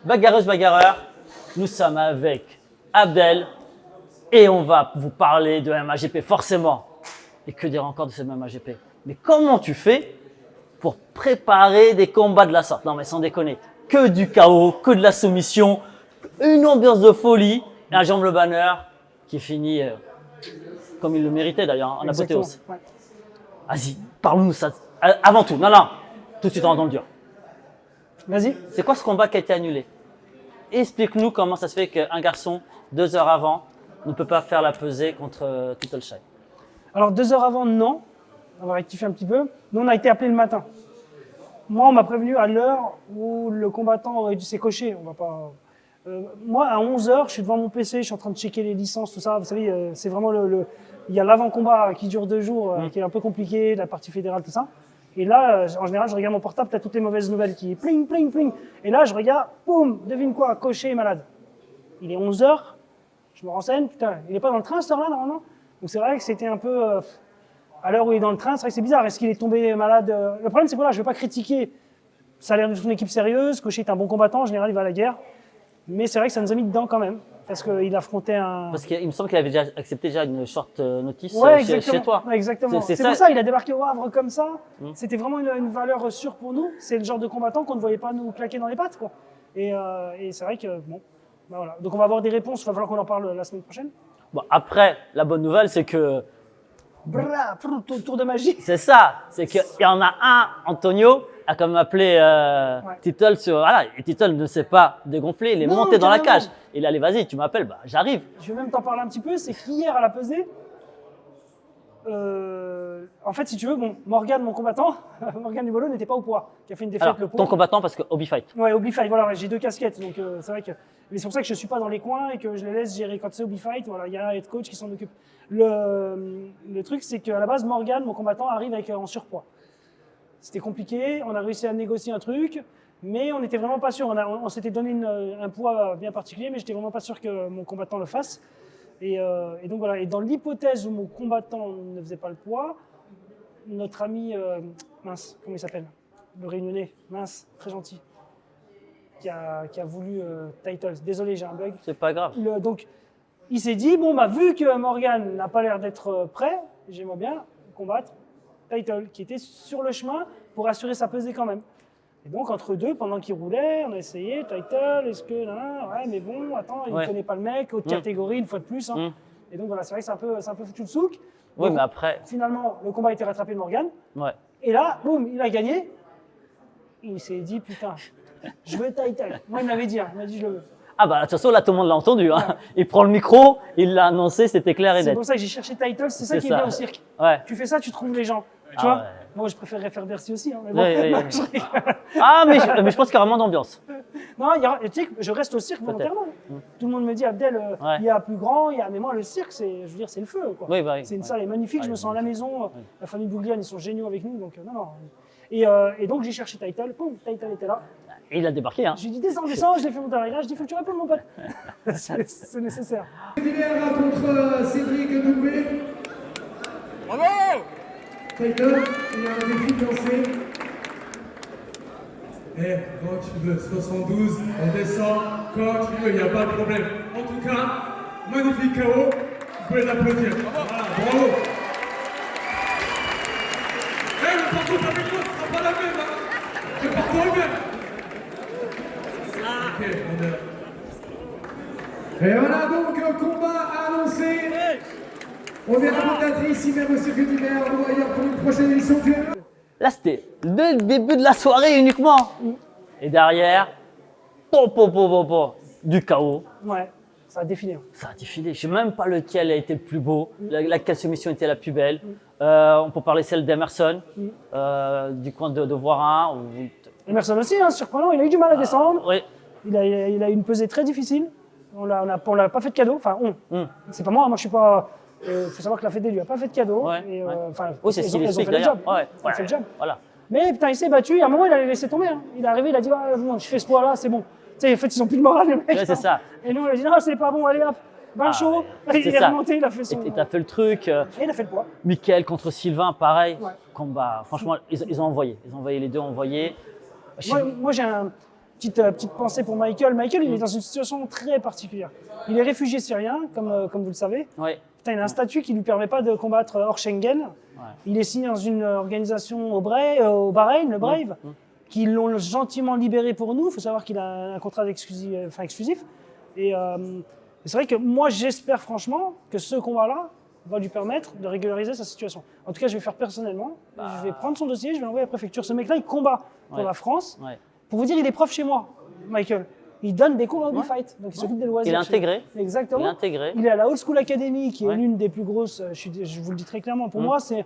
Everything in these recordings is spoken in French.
Bagarreuse, bagarreur, nous sommes avec Abdel et on va vous parler de MAGP forcément. Et que dire encore de ce MAGP? Mais comment tu fais pour préparer des combats de la sorte? Non mais sans déconner, que du chaos, que de la soumission, une ambiance de folie et un Jean Le Banner qui finit comme il le méritait d'ailleurs, en apothéose. Ouais. Vas-y, parle-nous ça. Avant tout, non, tout de suite on dans le dur. Vas-y. C'est quoi ce combat qui a été annulé? Explique-nous comment ça se fait qu'un garçon, 2 heures avant, ne peut pas faire la pesée contre Tittleshire. Alors 2 heures avant, non. On va rectifier un petit peu. Nous, on a été appelés le matin. Moi, on m'a prévenu à l'heure où le combattant aurait dû s'écocher. On va pas. Moi, à 11 heures, je suis devant mon PC, je suis en train de checker les licences, tout ça. Vous savez, c'est vraiment il y a l'avant-combat qui dure 2 jours, qui est un peu compliqué, la partie fédérale, tout ça. Et là, en général, je regarde mon portable, t'as toutes les mauvaises nouvelles qui pling, pling, pling. Et là, je regarde, boum, devine quoi, Cocher est malade. Il est 11 heures, je me renseigne, putain, il est pas dans le train cette heure-là, normalement? Donc c'est vrai que c'était un peu, à l'heure où il est dans le train, c'est vrai que c'est bizarre. Est-ce qu'il est tombé malade? Le problème, c'est que voilà, je veux pas critiquer. Ça a l'air d'être une équipe sérieuse, Cocher est un bon combattant, en général, il va à la guerre. Mais c'est vrai que ça nous a mis dedans quand même, parce qu'il affrontait un... Parce qu'il me semble qu'il avait déjà accepté une short notice chez toi. Ouais, exactement. C'est ça. pour ça il a débarqué au Havre comme ça. C'était vraiment une valeur sûre pour nous. C'est le genre de combattant qu'on ne voyait pas nous claquer dans les pattes, quoi. Et c'est vrai que, bon, ben voilà. Donc on va avoir des réponses, il va falloir qu'on en parle la semaine prochaine. Bon, après, la bonne nouvelle, c'est que... Tour de magie. C'est ça, c'est qu'il y en a un, Antonio, a quand même appelé Tittle sur... Voilà, et Tittle ne s'est pas dégonflé, il est monté dans la cage. Il est allé, vas-y, tu m'appelles, bah j'arrive. Je vais même t'en parler un petit peu, c'est qu'hier à la pesée, en fait, si tu veux, bon, Morgan, mon combattant, Morgan Dubolo n'était pas au poids, qui a fait une défaite Alors, le poids. ton combattant, parce que Hobby Fight. Ouais, Hobby Fight, voilà, j'ai 2 casquettes, donc c'est vrai que... Mais c'est pour ça que je suis pas dans les coins et que je les laisse gérer quand c'est Hobby Fight, voilà, il y a un head coach qui s'en occupe. Le truc, c'est qu'à la base, Morgan, mon combattant, arrive avec en surpoids. C'était compliqué, on a réussi à négocier un truc, mais on n'était vraiment pas sûr. On s'était donné un poids bien particulier, mais j'étais vraiment pas sûr que mon combattant le fasse. Et donc voilà, et dans l'hypothèse où mon combattant ne faisait pas le poids, notre ami, mince, comment il s'appelle? Le Réunionnais, mince, très gentil, qui a voulu Titles. Désolé, j'ai un bug. C'est pas grave. Donc, il s'est dit, bon, bah, vu que Morgan n'a pas l'air d'être prêt, j'aimerais bien combattre Tittle, qui était sur le chemin pour assurer sa pesée quand même. Et donc, entre deux, pendant qu'il roulait, on a essayé, Tittle, est-ce que, ouais, mais bon, attends, il ne connaît pas le mec, autre catégorie, une fois de plus. Hein. Et donc, voilà, c'est vrai que c'est un peu foutu le souk. Oui, mais après... Finalement, le combat a été rattrapé de Morgan. Ouais. Et là, boum, il a gagné. Il s'est dit, putain, je veux Tittle. Moi, il me l'avait dit, hein. Il m'a dit, je le veux. Ah bah de toute façon là tout le monde l'a entendu, hein. Ouais. Il prend le micro, il l'a annoncé, c'était clair et net. C'est pour ça que j'ai cherché Titles, c'est ça qui est bien au cirque. Ouais. Tu fais ça, tu trouves les gens. Tu vois, moi je préférerais faire Bercy aussi. Hein, mais bon, oui. Ah mais je pense qu'il y a vraiment d'ambiance. Non, tu sais, je reste au cirque volontairement. Tout le monde me dit, Abdel, il y a plus grand, mais moi le cirque, je veux dire, c'est le feu. Quoi. Oui, c'est une salle magnifique, je me sens à la maison. La famille Bougliane, ils sont géniaux avec nous, donc non. Et donc j'ai cherché Tittle, boum, Tittle était là. Et il a débarqué. Hein. Je lui ai dit descends, je l'ai fait monter à réglage, je lui ai dit faut que tu répondes mon pote. C'est nécessaire. Divers contre Cédric Doumbé. Bravo! Tittle, il y a un défi lancé. Quand tu veux, 72, on descend, quand tu veux, il n'y a pas de problème. En tout cas, magnifique KO, vous pouvez l'applaudir. Voilà, bravo! Le parcours avec moi, ce sera pas la même, hein. Le parcours est même. Ok, on est là. Et voilà donc, combat annoncé. On est rattaché ici même au circuit d'hiver, ou ailleurs pour une prochaine édition du MMA. Là c'était le début de la soirée uniquement. Et derrière, du chaos. Ouais, ça a défilé. Ça a défilé. Je ne sais même pas lequel a été le plus beau, laquelle soumission était la plus belle. On peut parler celle d'Emerson, du coin de Voirin. Emerson aussi, hein, surprenant, il a eu du mal à descendre. Oui. Il a eu une pesée très difficile. On l'a pas fait de cadeau. Enfin, c'est pas moi je suis pas. Faut savoir que la Fédé lui a pas fait de cadeau. Ouais, et, oui, c'est ce qu'il explique d'ailleurs. Ils ont fait le job. Voilà. Mais putain, il s'est battu. À un moment, il allait laisser tomber. Hein. Il est arrivé, il a dit bon, je fais ce poids-là, c'est bon. Tu sais, en fait, ils ont plus de morale, les mecs. Ouais, c'est ça. Et nous, on a dit non, c'est pas bon, allez hop, bain chaud. Il est remonté, il a fait son. Et t'as fait le truc. Et il a fait le poids. Mickaël contre Sylvain, pareil. Ouais. Combat. Franchement, ils ont envoyé. Les deux ont envoyé. Moi, j'ai Petite pensée pour Michael. Michael, il est dans une situation très particulière. Il est réfugié syrien, comme vous le savez. Ouais. Putain, il a un statut qui ne lui permet pas de combattre hors Schengen. Ouais. Il est signé dans une organisation au Bahreïn, le Brave, qui l'ont gentiment libéré pour nous. Il faut savoir qu'il a un contrat exclusif. Et c'est vrai que moi, j'espère franchement que ce combat-là va lui permettre de régulariser sa situation. En tout cas, je vais faire personnellement. Je vais prendre son dossier, je vais l'envoyer à la préfecture. Ce mec-là, il combat pour la France. Ouais. Pour vous dire, il est prof chez moi, Michael. Il donne des cours à Hobby Fight, donc il s'occupe des loisirs. Il est intégré. Exactement. Il est intégré. Il est à la Old School Academy, qui est Ouais. l'une des plus grosses, je vous le dis très clairement, pour moi, c'est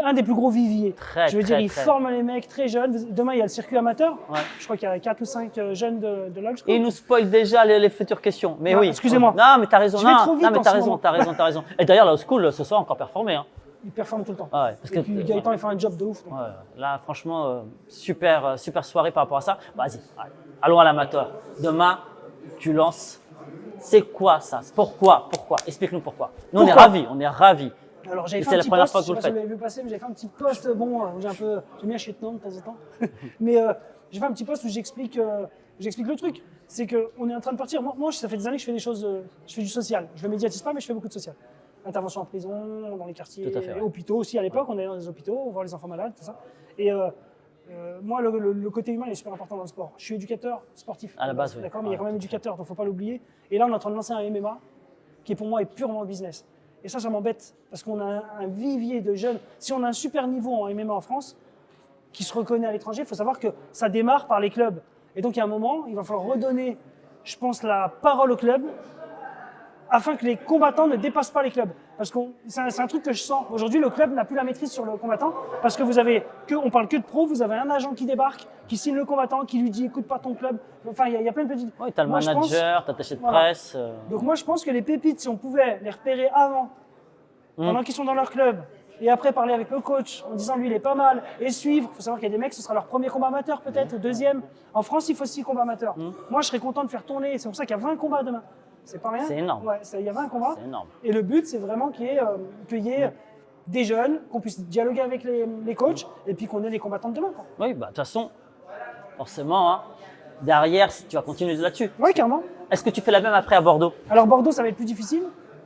un des plus gros viviers. Je veux dire, il forme les mecs très jeunes. Demain, il y a le circuit amateur. Ouais. Je crois qu'il y a 4 ou 5 jeunes de l'Old School. Et il nous spoil déjà les futures questions. Mais Non, oui. excusez-moi. Non, mais t'as raison. Je vais trop vite non, mais en t'as ce raison, moment. t'as raison. Et d'ailleurs, la Old School, ce soir, encore performé. Hein. Il performe tout le temps. Ah ouais, parce Et que, puis Gaëtan, il fait un job de ouf. donc. ouais, là, franchement, super soirée par rapport à ça. Vas-y, allons à l'amateur. Demain, tu lances. C'est quoi ça? Pourquoi? Explique-nous pourquoi. Nous, Pourquoi on est ravis. Alors j'avais Et fait c'est un la petit première post, fois je que sais vous pas le si vous l'avez vu passer, mais j'ai fait un petit post, bon, j'aime bien chier de nom de temps en temps, mais j'ai fait un petit post où j'explique le truc. C'est qu'on est en train de partir, moi ça fait des années que je fais des choses, je fais du social, je le médiatise pas mais je fais beaucoup de social. Intervention en prison, dans les quartiers, Tout à fait, ouais. hôpitaux aussi à l'époque, on allait dans les hôpitaux, voir les enfants malades, tout ça. Et moi le côté humain est super important dans le sport. Je suis éducateur sportif. À la base, oui. D'accord, mais il y a quand même éducateur, donc faut pas l'oublier. Et là on est en train de lancer un MMA qui pour moi est purement business. Et ça m'embête parce qu'on a un vivier de jeunes. Si on a un super niveau en MMA en France, qui se reconnaît à l'étranger, il faut savoir que ça démarre par les clubs. Et donc, il y a un moment, il va falloir redonner, je pense, la parole aux clubs afin que les combattants ne dépassent pas les clubs. Parce que c'est un truc que je sens. Aujourd'hui, le club n'a plus la maîtrise sur le combattant parce que on parle que de pro, vous avez un agent qui débarque, qui signe le combattant, qui lui dit écoute pas ton club. Enfin, il y a plein de petites. Oui, t'as le Moi, je pense- manager, t'as attaché de Voilà. presse. Donc moi, je pense que les pépites, si on pouvait les repérer avant, pendant qu'ils sont dans leur club, et après parler avec le coach en disant lui il est pas mal, et suivre, il faut savoir qu'il y a des mecs, ce sera leur premier combat amateur peut-être, ou deuxième. En France, il faut 6 combats amateurs. Moi, je serais content de faire tourner, c'est pour ça qu'il y a 20 combats demain. C'est pas rien. C'est énorme. Ouais, il y a 20 combats. C'est énorme. Et le but, c'est vraiment qu'il y ait des jeunes, qu'on puisse dialoguer avec les coachs, et puis qu'on ait les combattants de demain. Quoi. Oui, bah de toute façon, forcément, hein, derrière, tu vas continuer là-dessus. Ouais, carrément. Est-ce que tu fais la même après à Bordeaux? Alors Bordeaux, ça va être plus difficile.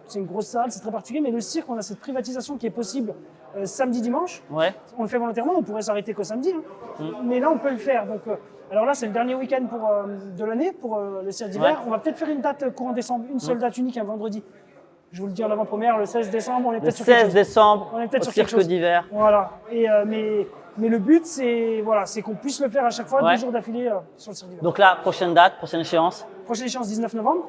C'est une grosse salle, c'est très particulier, mais le cirque, on a cette privatisation qui est possible samedi, dimanche. Ouais. On le fait volontairement, on pourrait s'arrêter qu'au samedi. Hein. Mais là, on peut le faire. Donc, alors là, c'est le dernier week-end de l'année pour le cirque d'hiver. Ouais. On va peut-être faire une date courant décembre, une seule date unique, un vendredi. Je vous le dis en avant-première, le 16 décembre, on est Le peut-être sur quelque 16 chose. décembre, On est peut-être au sur quelque cirque chose. d'hiver. Voilà. Et, mais le but, c'est qu'on puisse le faire à chaque fois, Ouais. 2 jours d'affilée sur le cirque d'hiver. Donc là, prochaine date, prochaine échéance. Prochaine échéance, 19 novembre,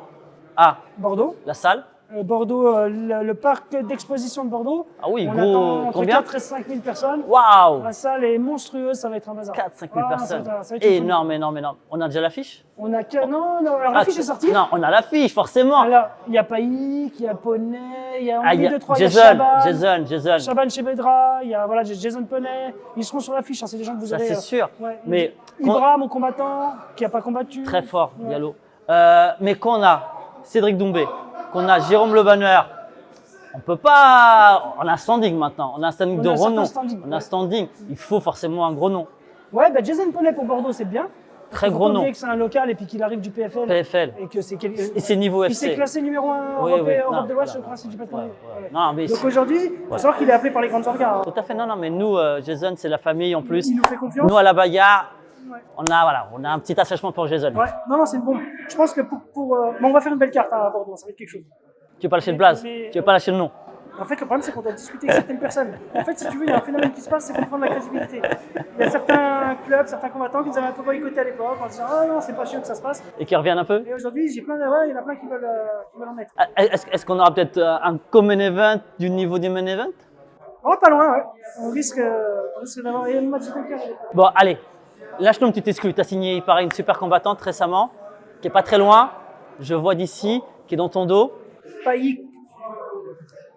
Ah, Bordeaux. la salle. Bordeaux, le parc d'exposition de Bordeaux. Ah oui, on gros, attend entre combien? 4 et 5 000 personnes. Waouh, La salle est monstrueuse, ça va être un bazar. 4-5 000 Ah, personnes. ça va être une folie. Énorme. On a déjà l'affiche? On a non, alors l'affiche est sortie. Non, on a l'affiche, forcément. Alors, il y a Païk, il y a Poney, il y a Ah, il y a 2, 3, il y a Jason. Shaban Chebedra, il y a Jason Poney. Ils seront sur l'affiche, hein, c'est des gens que vous Ça, avez. c'est sûr. Ouais. Mais Ibra, mon combattant, qui n'a pas combattu. très fort, Ouais. Diallo. Mais qu'on a Cédric Doumbé, qu'on a Jérôme Le Banner, on peut pas. On a un standing maintenant. On a un standing On de a un certain renom. standing, On a un ouais. standing. Il faut forcément un gros nom. Ouais, bah Jason Poney pour Bordeaux, c'est bien. Très Faut gros pas nom. oublier que c'est un local et puis qu'il arrive du PFL. PFL. Et que c'est Et c'est niveau Il s'est FC. classé numéro 1 Oui, Europe, oui, Europe non, de l'Ouest, je voilà. crois, si je dis pas de Ouais, conneries. ouais. Ouais. Non, mais Donc aujourd'hui, il faut savoir qu'il est appelé par les grandes organes. tout à fait. Non, mais nous, Jason, c'est la famille en plus. Il nous fait confiance. Nous, à la bagarre, Ouais. on a un petit attachement pour Jason. Ouais, non, c'est bon. Je pense que bon, on va faire une belle carte à Bordeaux, ça va être quelque chose. Tu veux pas lâcher le blaze, Mais- tu veux pas lâcher le nom. En fait, le problème, c'est qu'on doit discuter avec certaines personnes. En fait, si tu veux, il y a un phénomène qui se passe, c'est qu'on prend de la crédibilité. Il y a certains clubs, certains combattants qui nous avaient un peu boycotté à l'époque en disant « Ah non, c'est pas chiant que ça se passe Et qui reviennent un peu. ». Et aujourd'hui, il y en a plein qui veulent en mettre. Est-ce qu'on aura peut-être un common event du niveau du main event? Oh, pas loin, ouais. On risque d'avoir un match de poker. Bon, allez, lâche-nous une petite exclue. Tu as signé, il paraît, une super combattante récemment, qui est pas très loin, je vois d'ici, qui est dans ton dos. Païk,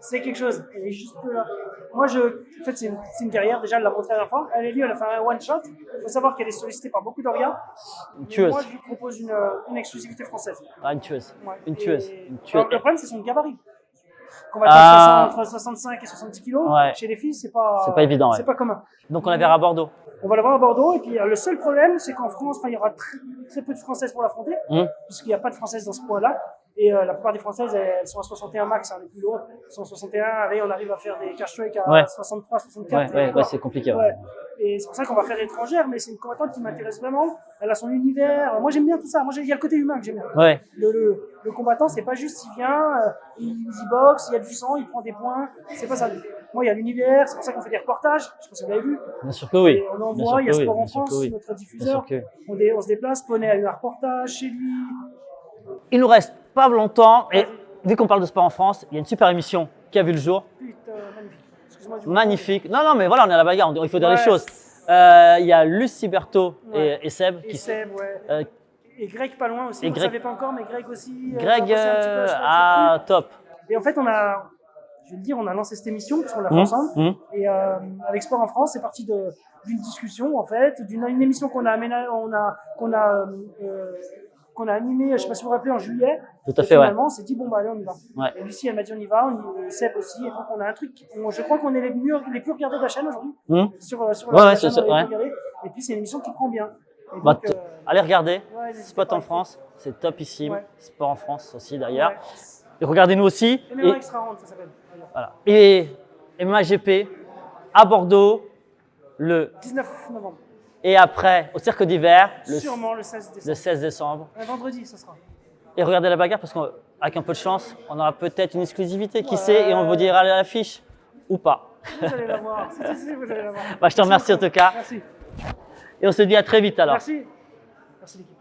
c'est quelque chose. Elle est juste là. Moi, en fait, c'est une carrière. Déjà, elle l'a montré à la fois. Elle est venue, elle a fait un one-shot. Il faut savoir qu'elle est sollicitée par beaucoup d'organes. Une tueuse. Moi, je lui propose une exclusivité française. Ah, une tueuse. Ouais. Une tueuse. Et- Une tueuse. Alors, le problème, c'est son gabarit. combattant Ah. entre 65 et 70 kilos. Ouais. Chez les filles, c'est pas évident, ouais. C'est pas commun. Donc on la verra à Bordeaux. On va la voir à Bordeaux. Et puis le seul problème, c'est qu'en France, il y aura très peu de Françaises pour l'affronter, puisqu'il n'y a pas de Françaises dans ce poids-là. Et la plupart des Françaises, elles sont à 61 max, hein, les plus lourdes. Elles sont à 61. Allez, on arrive à faire des cash strike à 63, 64. Ouais, c'est compliqué. Ouais. Et c'est pour ça qu'on va faire étrangère, mais c'est une combattante qui m'intéresse vraiment. Elle a son univers. Moi, j'aime bien tout ça. Moi, il y a le côté humain que j'aime bien. Ouais. Le combattant, c'est pas juste il vient, il y boxe, il y a du sang, il prend des points. C'est pas ça. Moi, il y a l'univers. C'est pour ça qu'on fait des reportages. Je sais pas si vous l'avez vu. Bien sûr que oui. Et on envoie, il y a Sport en France, oui. notre diffuseur. Bien sûr On se déplace. Poney a eu un reportage chez lui. Il nous reste pas longtemps et vu qu'on parle de sport en France, il y a une super émission qui a vu le jour. Putain, magnifique. Excuse-moi. Magnifique. Non, mais voilà, on est à la bagarre, il faut dire les choses. Il y a Lucie Berthaud et Seb. Et Seb, ouais. Et Greg pas loin aussi. Et Vous ne Greg- savez pas encore, mais Greg aussi. Greg, va passer un petit peu à cheval sur le truc. top. Et en fait, je vais le dire, on a lancé cette émission parce qu'on l'a fait ensemble. Et avec Sport en France, c'est parti d'une discussion en fait, une émission qu'on a animée, je sais pas si vous vous rappelez, en juillet. Tout à Et fait, ouais. finalement, on s'est dit bon bah allez, on y va. Ouais. Et Lucie, elle m'a dit on y va, Seb aussi. Et donc on a un truc. Je crois qu'on est les plus regardés de la chaîne aujourd'hui. Sur la Ouais, chaîne, c'est on est les ouais. plus regardés. Et puis c'est une émission qui prend bien. Et Bah, donc, allez regarder. ouais, n'hésitez Spot pas, en il faut. France, c'est topissime. Ouais. Sport en France aussi d'ailleurs. Ouais. Et regardez-nous aussi. Et même extra round, ça s'appelle. Voilà. Voilà. Et MAGP à Bordeaux le 19 novembre. et après au Cirque d'hiver Sûrement le 16 décembre. le 16 décembre. Un vendredi, ça sera. Et regardez la bagarre parce qu'avec un peu de chance, on aura peut-être une exclusivité, qui sait, et on vous dira à l'affiche ou pas. Vous allez la voir. Si, vous allez la voir. Bah, je te remercie en tout cas. Merci. Et on se dit à très vite alors. Merci. Merci l'équipe.